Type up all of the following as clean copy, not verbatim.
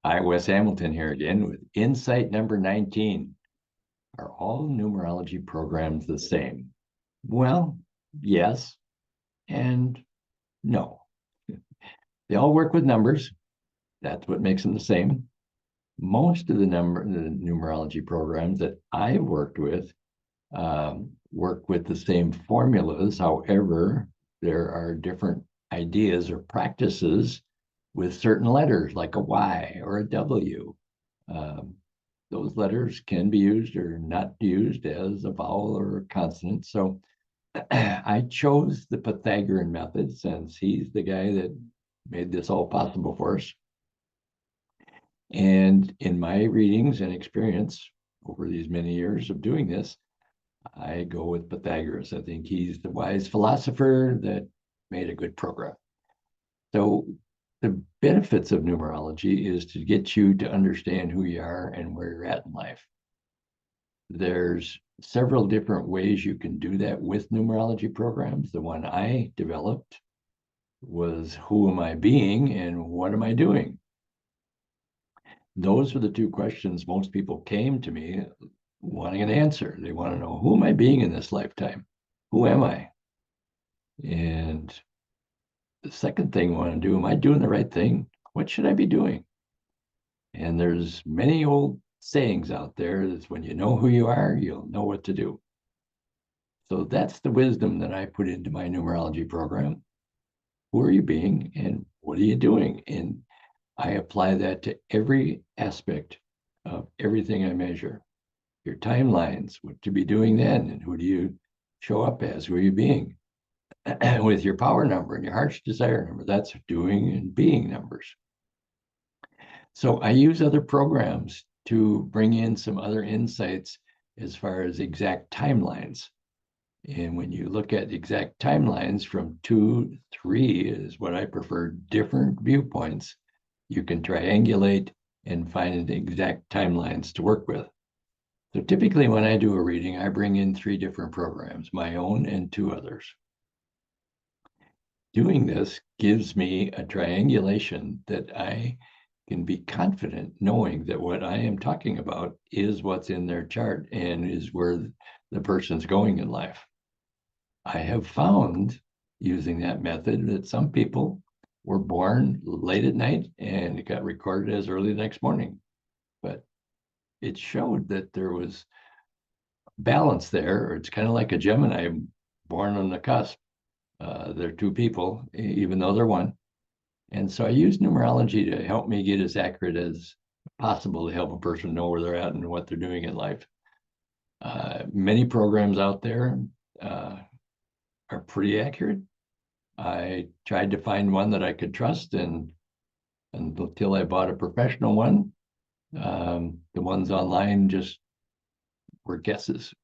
Hi, Wes Hamilton here again with insight number 19. Are all numerology programs the same? Well, yes and no. They all work with numbers. That's what makes them the same. Most of the numerology programs that I've worked with work with the same formulas. However, there are different ideas or practices with certain letters, like a Y or a W. Um, those letters can be used or not used as a vowel or a consonant. So I chose the Pythagorean method since he's the guy that made this all possible for us. And in my readings and experience over these many years of doing this, I go with Pythagoras. I think he's the wise philosopher that made a good program. So the benefits of numerology is to get you to understand who you are and where you're at in life. There's several different ways you can do that with numerology programs. The one I developed was who am I being and what am I doing? Those were the two questions most people came to me wanting an answer. They want to know, who am I being in this lifetime? Who am I? And the second thing I want to do, am I doing the right thing? What should I be doing? And there's many old sayings out there that when you know who you are, you'll know what to do. So that's the wisdom that I put into my numerology program. Who are you being and what are you doing? And I apply that to every aspect of everything I measure. Your timelines, what to be doing then, and who do you show up as? Who are you being? With your power number and your heart's desire number, that's doing and being numbers. So I use other programs to bring in some other insights as far as exact timelines. And when you look at exact timelines from 2, 3 is what I prefer, different viewpoints, you can triangulate and find the exact timelines to work with. So typically when I do a reading, I bring in 3 different programs, my own and 2 others. Doing this gives me a triangulation that I can be confident knowing that what I am talking about is what's in their chart and is where the person's going in life. I have found using that method that some people were born late at night and it got recorded as early the next morning. But it showed that there was balance there, or it's kind of like a Gemini born on the cusp. They're 2 people, even though they're one. And so I use numerology to help me get as accurate as possible to help a person know where they're at and what they're doing in life. Many programs out there are pretty accurate. I tried to find one that I could trust, and until I bought a professional one, the ones online just were guesses.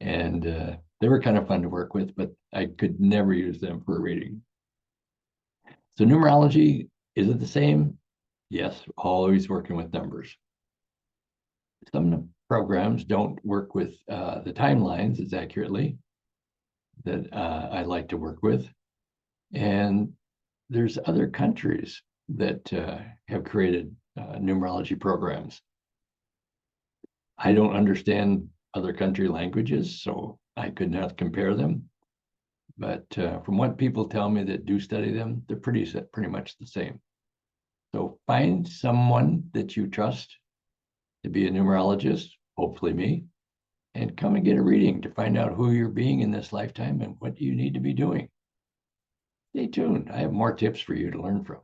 And they were kind of fun to work with, but I could never use them for a reading. So numerology, is it the same? Yes, always working with numbers. Some programs don't work with the timelines as accurately that I like to work with. And there's other countries that have created numerology programs. I don't understand other country languages, so I could not compare them. But from what people tell me that do study them, they're pretty much the same. So find someone that you trust to be a numerologist, hopefully me, and come and get a reading to find out who you're being in this lifetime and what you need to be doing. Stay tuned. I have more tips for you to learn from.